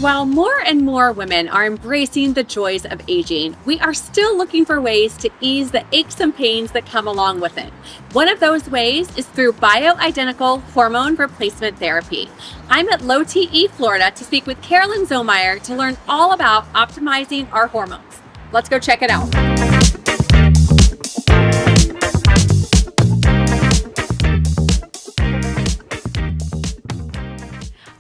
While more and more women are embracing the joys of aging, we are still looking for ways to ease the aches and pains that come along with it. One of those ways is through bioidentical hormone replacement therapy. I'm at LowTE Florida to speak with Carolyn Zaumeyer to learn all about optimizing our hormones. Let's go check it out.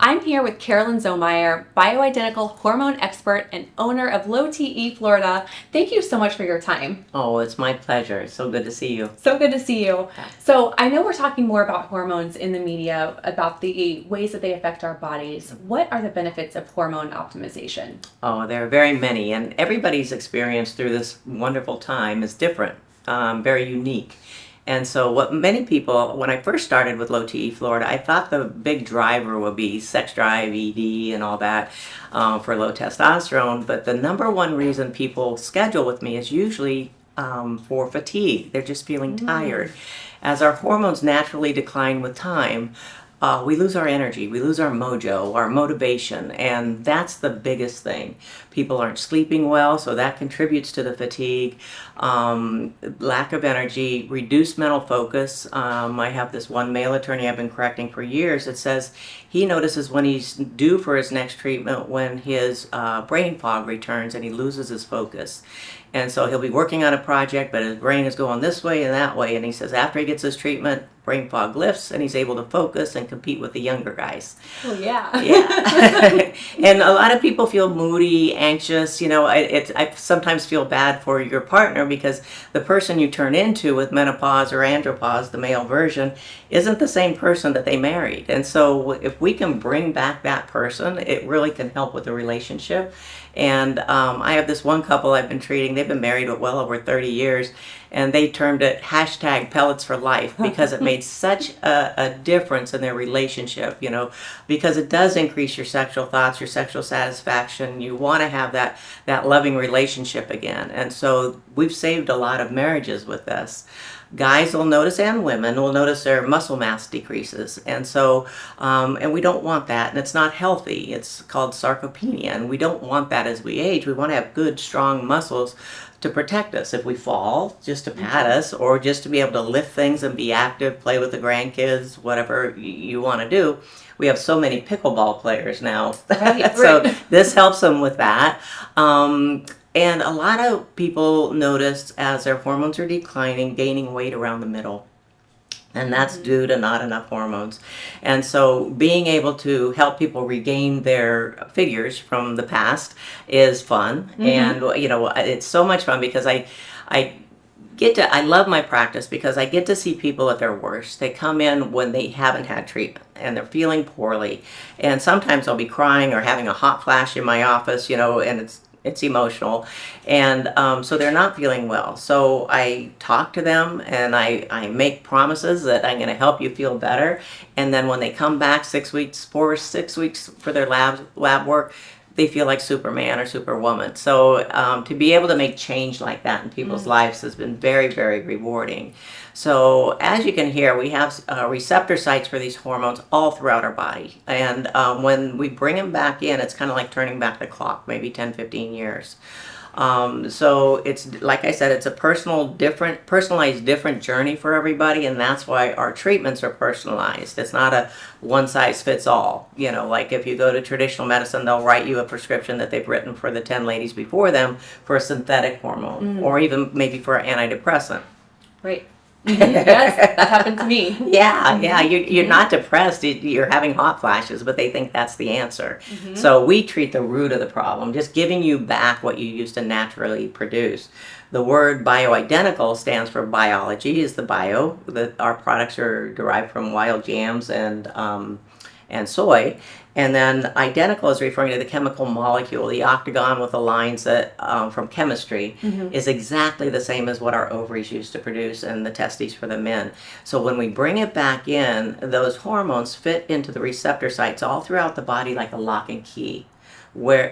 I'm here with Carolyn Zaumeyer, bioidentical hormone expert and owner of LowTE Florida. Thank you so much for your time. Oh, it's my pleasure. It's so good to see you. So good to see you. So I know we're talking more about hormones in the media, about the ways that they affect our bodies. What are the benefits of hormone optimization? Oh, there are very many, and everybody's experience through this wonderful time is different, very unique. And so what many people, when I first started with LowTE Florida, I thought the big driver would be sex drive, ED, and all that for low testosterone. But the number one reason people schedule with me is usually for fatigue. They're just feeling tired. As our hormones naturally decline with time, we lose our energy, we lose our mojo, our motivation, and that's the biggest thing. People aren't sleeping well, so that contributes to the fatigue, lack of energy, reduced mental focus. I have this one male attorney I've been correcting for years that says he notices when he's due for his next treatment when his brain fog returns and he loses his focus. And so he'll be working on a project, but his brain is going this way and that way. And he says after he gets his treatment, brain fog lifts and he's able to focus and compete with the younger guys. Oh, yeah. Yeah. And a lot of people feel moody, anxious. You know, I sometimes feel bad for your partner because the person you turn into with menopause or andropause, the male version, isn't the same person that they married. And so if we can bring back that person, it really can help with the relationship. And I have this one couple I've been treating. They've been married well over 30 years, and they termed it hashtag pellets for life because it made such a difference in their relationship, you know, because it does increase your sexual thoughts, your sexual satisfaction. You want to have that loving relationship again. And so we've saved a lot of marriages with this. Guys will notice, and women will notice, their muscle mass decreases, and so and we don't want that, and it's not healthy. It's called sarcopenia, and we don't want that as we age. We want to have good, strong muscles to protect us if we fall, just to pat us, or just to be able to lift things and be active, play with the grandkids, whatever you want to do. We have so many pickleball players now, Right, so right. this helps them with that. And a lot of people notice as their hormones are declining, gaining weight around the middle. And that's due to not enough hormones. And so being able to help people regain their figures from the past is fun. And, you know, it's so much fun because I love my practice because I get to see people at their worst. They come in when they haven't had treatment and they're feeling poorly. And sometimes I'll be crying or having a hot flash in my office, you know, and it's emotional, and so they're not feeling well. So I talk to them and I make promises that I'm going to help you feel better. And then when they come back 6 weeks, 4 or 6 weeks for their lab work, they feel like Superman or Superwoman. So to be able to make change like that in people's lives has been very, very rewarding. So as you can hear, we have receptor sites for these hormones all throughout our body. And when we bring them back in, it's kind of like turning back the clock, maybe 10, 15 years. So it's, like I said, it's a personalized different journey for everybody, and that's why our treatments are personalized. It's not a one size fits all. You know, like if you go to traditional medicine, they'll write you a prescription that they've written for the 10 ladies before them for a synthetic hormone, or even maybe for an antidepressant. Right. Yes, that happened to me. Yeah, you're not depressed, you're having hot flashes, but they think that's the answer. So we treat the root of the problem, just giving you back what you used to naturally produce. The word bioidentical stands for biology, is the bio, that our products are derived from wild yams and soy. And then identical is referring to the chemical molecule. The octagon with the lines that from chemistry is exactly the same as what our ovaries used to produce and the testes for the men. So when we bring it back in, those hormones fit into the receptor sites all throughout the body like a lock and key.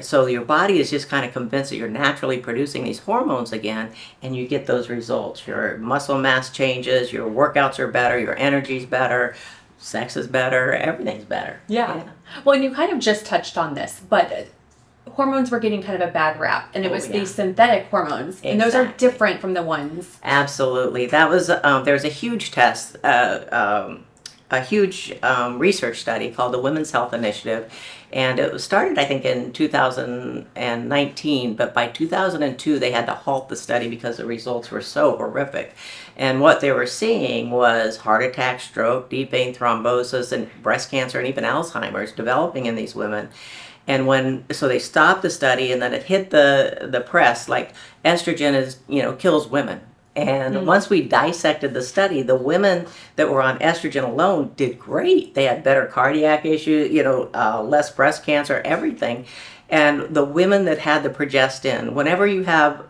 So your body is just kind of convinced that you're naturally producing these hormones again, and you get those results. Your muscle mass changes, your workouts are better, your energy's better, sex is better, everything's better. Yeah. Well, and you kind of just touched on this, but hormones were getting kind of a bad rap, and it was yeah. these synthetic hormones, and those are Exactly. different from the ones. Absolutely. That was there's a huge a huge research study called the Women's Health Initiative, and it was started, I think, in 2019. But by 2002, they had to halt the study because the results were so horrific. And what they were seeing was heart attack, stroke, deep vein thrombosis, and breast cancer, and even Alzheimer's developing in these women. And so they stopped the study, and then it hit the press like estrogen is, kills women. And once we dissected the study, the women that were on estrogen alone did great. They had better cardiac issues, less breast cancer, everything. And the women that had the progestin, whenever you have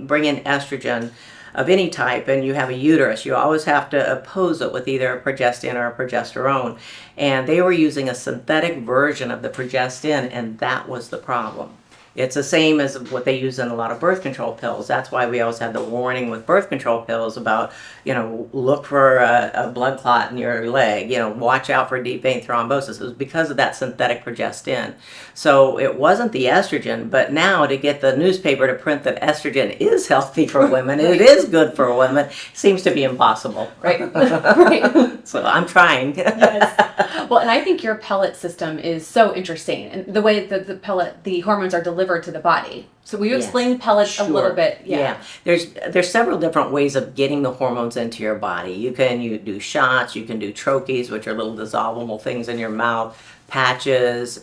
bring in estrogen of any type and you have a uterus, you always have to oppose it with either a progestin or a progesterone. And they were using a synthetic version of the progestin, and that was the problem. It's the same as what they use in a lot of birth control pills. That's why we always have the warning with birth control pills about, look for a blood clot in your leg, watch out for deep vein thrombosis. It was because of that synthetic progestin. So it wasn't the estrogen, but now to get the newspaper to print that estrogen is healthy for women, it is good for women, seems to be impossible. Right. Right. So I'm trying. Yes. Well, and I think your pellet system is so interesting, and the way that the hormones are delivered to the body. So will you explain pellets a little bit? Yeah. There's several different ways of getting the hormones into your body. You do shots, you can do troches, which are little dissolvable things in your mouth, patches,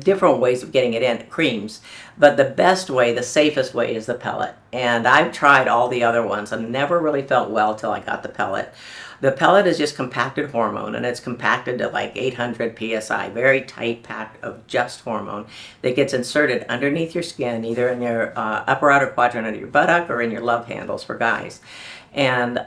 different ways of getting it in, creams. But the best way, the safest way is the pellet. And I've tried all the other ones and never really felt well till I got the pellet. The pellet is just compacted hormone, and it's compacted to like 800 psi, very tight pack of just hormone that gets inserted underneath your skin, either in your upper outer quadrant of your buttock or in your love handles for guys. And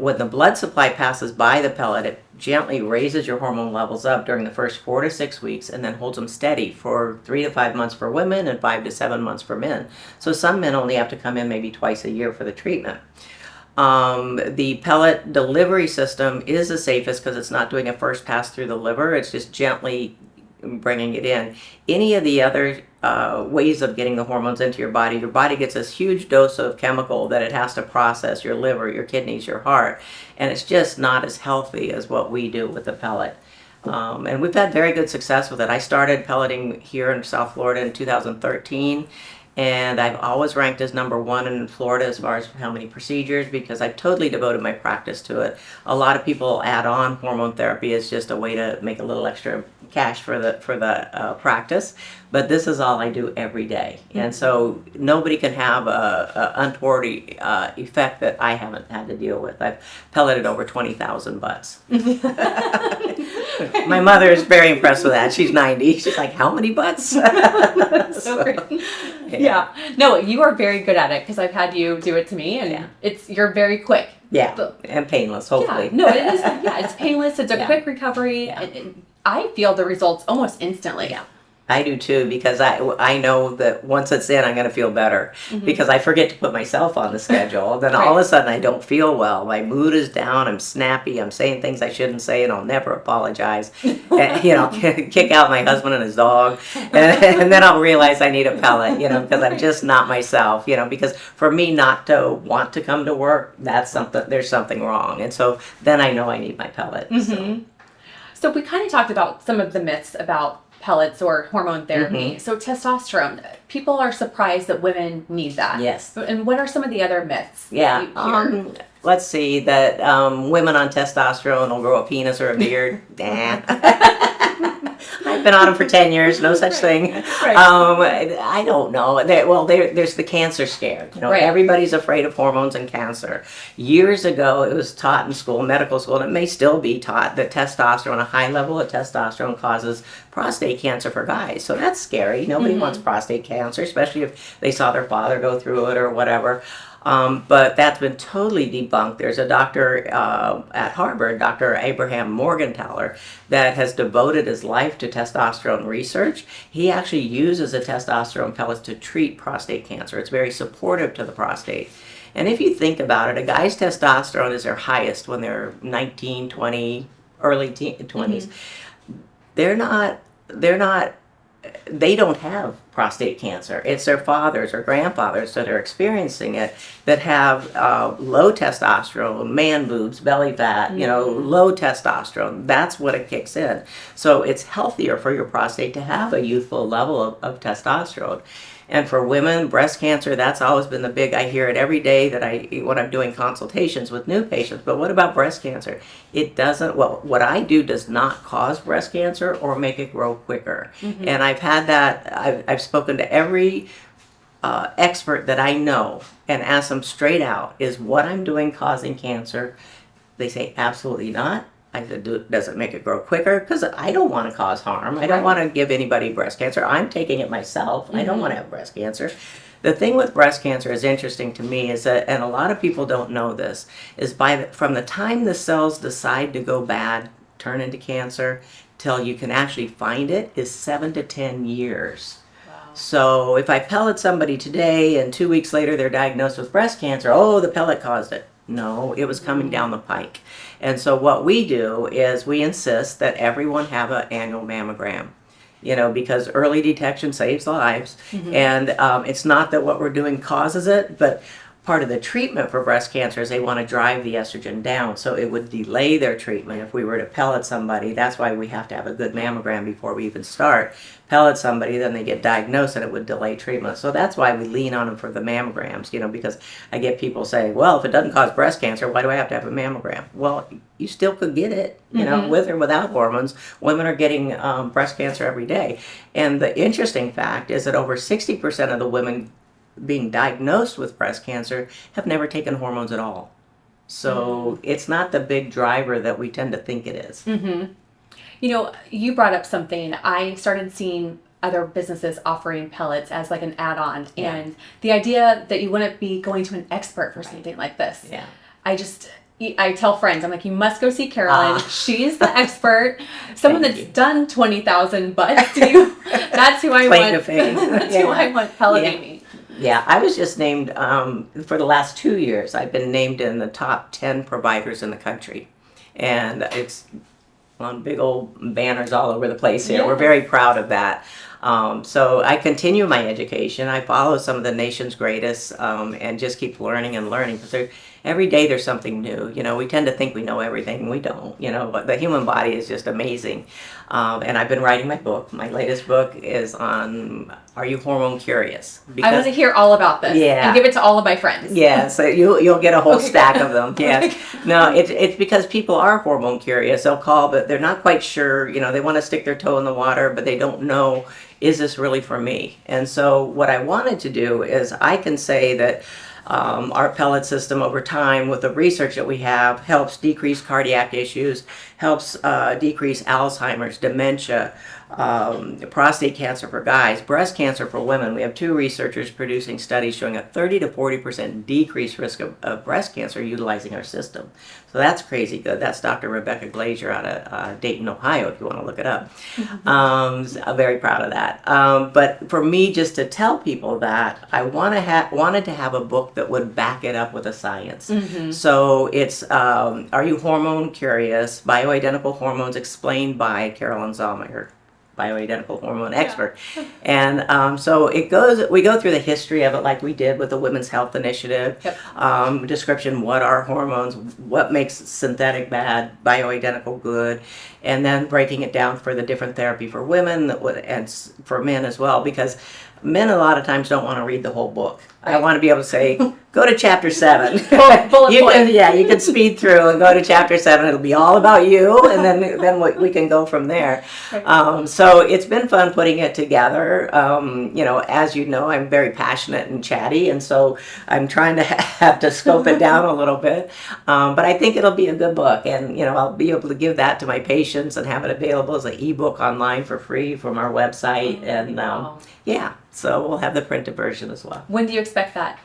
when the blood supply passes by the pellet, it gently raises your hormone levels up during the first 4 to 6 weeks and then holds them steady for 3 to 5 months for women and 5 to 7 months for men. So some men only have to come in maybe twice a year for the treatment. The pellet delivery system is the safest because it's not doing a first pass through the liver. It's just gently bringing it in. Any of the other ways of getting the hormones into your body gets this huge dose of chemical that it has to process, your liver, your kidneys, your heart, and it's just not as healthy as what we do with the pellet. And we've had very good success with it. I started pelleting here in South Florida in 2013. And I've always ranked as #1 in Florida as far as how many procedures, because I've totally devoted my practice to it. A lot of people add on hormone therapy as just a way to make a little extra cash for the practice, but this is all I do every day. And so nobody can have a untoward effect that I haven't had to deal with. I've pelleted over 20,000 butts. My mother is very impressed with that. She's 90. She's like, how many butts? So great. Yeah. No, you are very good at it because I've had you do it to me, and you're very quick. Yeah, and painless, hopefully. Yeah, no, it is. Yeah, it's painless. It's a quick recovery. Yeah. I feel the results almost instantly. Yeah. I do too, because I know that once it's in, I'm going to feel better, because I forget to put myself on the schedule. Then all of a sudden I don't feel well. My mood is down. I'm snappy. I'm saying things I shouldn't say, and I'll never apologize. And, kick out my husband and his dog. And then I'll realize I need a pellet, because I'm just not myself, because for me not to want to come to work, there's something wrong. And so then I know I need my pellet. So we kind of talked about some of the myths about pellets or hormone therapy. So testosterone, people are surprised that women need that. Yes. And what are some of the other myths? Yeah. Let's see, that women on testosterone will grow a penis or a beard. I've been on them for 10 years, no such thing. Right. I don't know. There's the cancer scare. Everybody's afraid of hormones and cancer. Years ago, it was taught in school, medical school, and it may still be taught that testosterone, a high level of testosterone, causes prostate cancer for guys. So that's scary. Nobody wants prostate cancer, especially if they saw their father go through it or whatever. But that's been totally debunked. There's a doctor at Harvard, Dr. Abraham Morgentaler, that has devoted his life to testosterone research. He actually uses the testosterone pellets to treat prostate cancer. It's very supportive to the prostate. And if you think about it, a guy's testosterone is their highest when they're 19, 20, early 20s. They're not they don't have prostate cancer. It's their fathers or grandfathers that are experiencing it that have low testosterone, man boobs, belly fat, low testosterone. That's what it kicks in. So it's healthier for your prostate to have a youthful level of testosterone. And for women, breast cancer, that's always been the big, I hear it every day when I'm doing consultations with new patients. But what about breast cancer? It doesn't, well, what I do does not cause breast cancer or make it grow quicker. Mm-hmm. And I've had that, I've spoken to every expert that I know and asked them straight out, is what I'm doing causing cancer? They say, absolutely not. I said, does it make it grow quicker? Because I don't want to cause harm. I don't want to give anybody breast cancer. I'm taking it myself. Mm-hmm. I don't want to have breast cancer. The thing with breast cancer is interesting to me is that, and a lot of people don't know this, is from the time the cells decide to go bad, turn into cancer, till you can actually find it is 7 to 10 years. Wow. So if I pellet somebody today and 2 weeks later they're diagnosed with breast cancer, oh, the pellet caused it. No, it was coming down the pike. And so what we do is we insist that everyone have an annual mammogram, because early detection saves lives. Mm-hmm. And it's not that what we're doing causes it, but part of the treatment for breast cancer is they want to drive the estrogen down. So it would delay their treatment if we were to pellet somebody. That's why we have to have a good mammogram before we even start. Pellet somebody, then they get diagnosed and it would delay treatment. So that's why we lean on them for the mammograms, because I get people saying, well, if it doesn't cause breast cancer, why do I have to have a mammogram? Well, you still could get it, mm-hmm. with or without hormones. Women are getting breast cancer every day. And the interesting fact is that over 60% of the women being diagnosed with breast cancer have never taken hormones at all. So it's not the big driver that we tend to think it is. Mm-hmm. You brought up something. I started seeing other businesses offering pellets as like an add-on. Yeah. And the idea that you wouldn't be going to an expert for something like this. Yeah. I tell friends, I'm like, you must go see Carolyn. She's the expert. Someone that's done 20,000 butts. That's who I want. That's who I want pelleting me. Yeah, I was just named, for the last 2 years, I've been named in the top 10 providers in the country. And it's on big old banners all over the place here. Yeah. We're very proud of that. So I continue my education. I follow some of the nation's greatest and just keep learning and learning because every day there's something new. We tend to think we know everything and we don't, but the human body is just amazing. And I've been writing my book. My latest book is on, are you hormone curious? Because, I want to hear all about this. Yeah. And give it to all of my friends. Yeah, so you'll get a whole stack of them. Yes. No, it's because people are hormone curious. They'll call, but they're not quite sure. They want to stick their toe in the water, but they don't know, is this really for me? And so what I wanted to do is I can say that our pellet system over time with the research that we have helps decrease cardiac issues, helps decrease Alzheimer's, dementia, prostate cancer for guys, breast cancer for women. We have 2 researchers producing studies showing a 30 to 40% decreased risk of breast cancer utilizing our system. So that's crazy good. That's Dr. Rebecca Glazier out of Dayton, Ohio, if you want to look it up. Mm-hmm. I'm very proud of that. But for me, just to tell people that, I wanted to have a book that would back it up with the science. Mm-hmm. So it's Are You Hormone Curious? Bioidentical Hormones Explained by Carolyn Zaumeyer, bioidentical hormone expert. Yeah. And so we go through the history of it like we did with the Women's Health Initiative. Yep. Description, what are hormones, what makes synthetic bad, bioidentical good, and then breaking it down for the different therapy for women and for men as well, because men a lot of times don't want to read the whole book. Right. I want to be able to say, go to chapter 7. Bullet point. You can speed through and go to chapter 7. It'll be all about you, and then we can go from there. Right. So it's been fun putting it together. As you know, I'm very passionate and chatty, and so I'm trying to have to scope it down a little bit. But I think it'll be a good book, and I'll be able to give that to my patients and have it available as an ebook online for free from our website. And wow. Yeah, so we'll have the printed version as well. When do you expect that?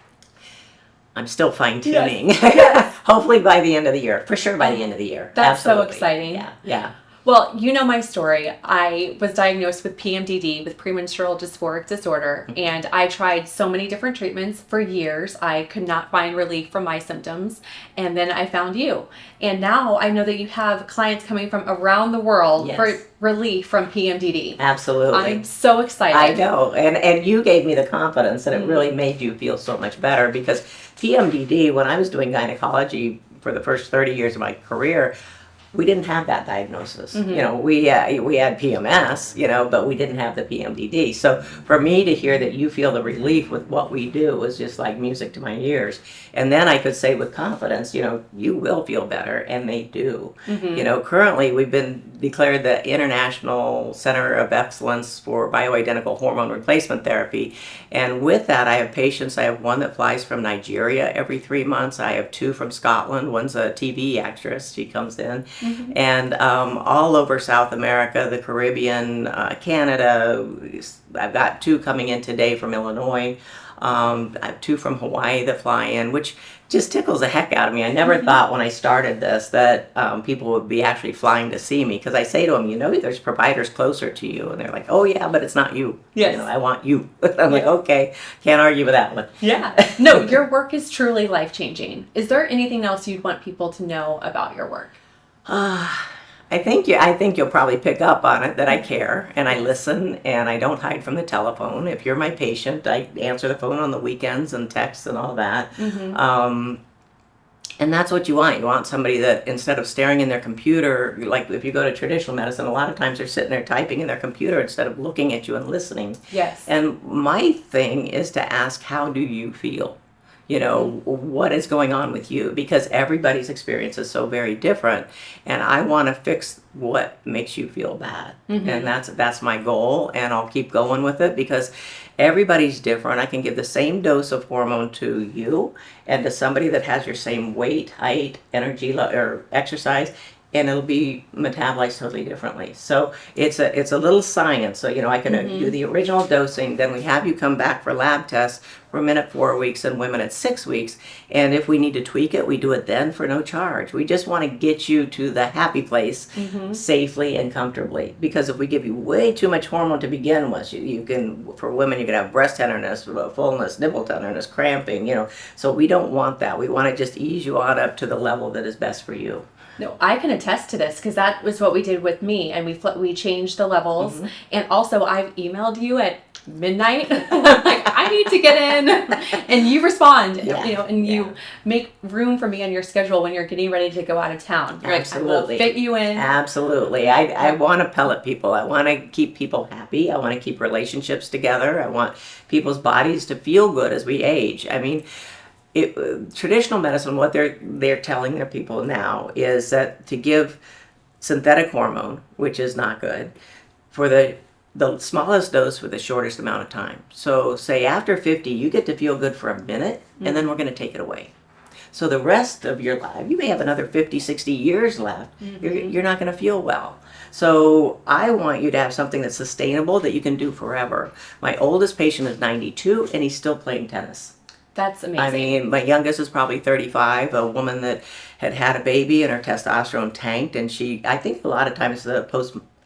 I'm still fine-tuning. Yes. Hopefully by the end of the year. For sure by the end of the year. That's Absolutely. So exciting. Yeah. Well, you know my story. I was diagnosed with PMDD, with premenstrual dysphoric disorder, and I tried so many different treatments for years. I could not find relief from my symptoms, and then I found you. And now I know that you have clients coming from around the world for relief from PMDD. Absolutely. I'm so excited. I know. And you gave me the confidence, and it really made you feel so much better, because PMDD, when I was doing gynecology for the first 30 years of my career, we didn't have that diagnosis. You know, we had PMS, you know, but we didn't have the PMDD. So for me to hear that you feel the relief with what we do was just like music to my ears. And then I could say with confidence, you know, you will feel better, and they do. You know, currently we've been declared the International Center of Excellence for Bioidentical Hormone Replacement Therapy. And with that, I have patients. I have one that flies from Nigeria every 3 months. I have two from Scotland. One's a TV actress. She comes in. And all over South America, the Caribbean, Canada. I've got two coming in today from Illinois. I have two from Hawaii that fly in, which just tickles the heck out of me. I never thought when I started this that people would be actually flying to see me, because I say to them, you know, there's providers closer to you. And they're like, oh, yeah, but it's not you. Yes. You know, I want you. I'm like, okay, can't argue with that one. Yeah. No, your work is truly life-changing. Is there anything else you'd want people to know about your work? I think you'll probably pick up on it that I care, and I listen, and I don't hide from the telephone. If you're my patient, I answer the phone on the weekends and texts and all that. And that's what you want. You want somebody that, instead of staring in their computer, like if you go to traditional medicine, a lot of times they're sitting there typing in their computer instead of looking at you and listening. Yes. And my thing is to ask, how do you feel? You know, what is going on with you? Because everybody's experience is so very different, and I want to fix what makes you feel bad. And that's my goal, and I'll keep going with it, because everybody's different. I can give the same dose of hormone to you and to somebody that has your same weight, height, energy, or exercise, and it'll be metabolized totally differently. So it's a little science. So, you know, I can do the original dosing, then we have you come back for lab tests for men at 4 weeks and women at 6 weeks. And if we need to tweak it, we do it then for no charge. We just want to get you to the happy place safely and comfortably. Because if we give you way too much hormone to begin with, you can, for women, you can have breast tenderness, fullness, nipple tenderness, cramping, you know. So we don't want that. We want to just ease you on up to the level that is best for you. No, I can attest to this, because that was what we did with me, and we changed the levels. And also, I've emailed you at midnight. I'm like, I need to get in, and you respond. You know, and you make room for me on your schedule when you're getting ready to go out of town. You're Absolutely. like, I will fit you in. Absolutely. I want to pellet people. I want to keep people happy. I want to keep relationships together. I want people's bodies to feel good as we age. I mean, traditional medicine, what they're telling their people now is that to give synthetic hormone, which is not good, for the smallest dose for the shortest amount of time. So say after 50, you get to feel good for a minute, and then we're going to take it away. So the rest of your life, you may have another 50, 60 years left, you're not going to feel well. So I want you to have something that's sustainable, that you can do forever. My oldest patient is 92, and he's still playing tennis. That's amazing. I mean, my youngest is probably 35, a woman that had a baby and her testosterone tanked, and I think a lot of times the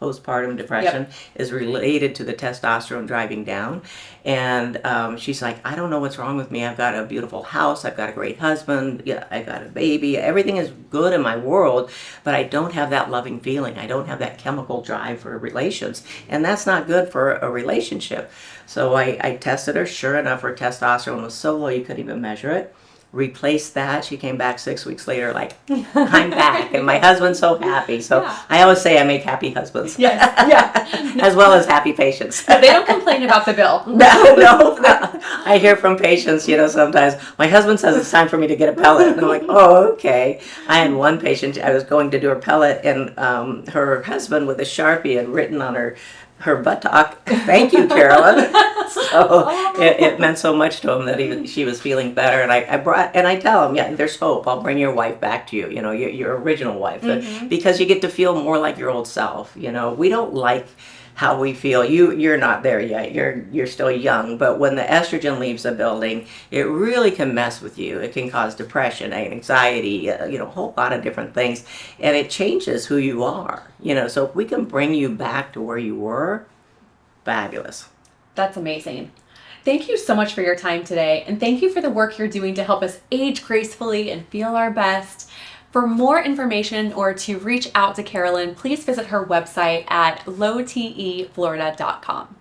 postpartum depression is related to the testosterone driving down. And she's like, I don't know what's wrong with me. I've got a beautiful house. I've got a great husband. Yeah, I've got a baby. Everything is good in my world, but I don't have that loving feeling. I don't have that chemical drive for relations. And that's not good for a relationship. So I tested her. Sure enough, her testosterone was so low you couldn't even measure it. Replaced that. She came back 6 weeks later like, I'm back. And my husband's so happy. So I always say I make happy husbands. Yes, yeah. As well as happy patients. But they don't complain about the bill. No. I hear from patients, you know, sometimes, my husband says it's time for me to get a pellet. And I'm like, oh, okay. I had one patient, I was going to do her pellet, and her husband with a Sharpie had written on her buttock, thank you, Carolyn. So it meant so much to him that she was feeling better. And I tell him, yeah, there's hope. I'll bring your wife back to you, you know, your original wife, because you get to feel more like your old self. You know, we don't like how we feel. You're not there yet. You're still young, but when the estrogen leaves the building, it really can mess with you. It can cause depression, anxiety, a whole lot of different things, and it changes who you are. So if we can bring you back to where you were, fabulous. That's amazing. Thank you so much for your time today, and thank you for the work you're doing to help us age gracefully and feel our best. For more information or to reach out to Carolyn, please visit her website at lowteflorida.com.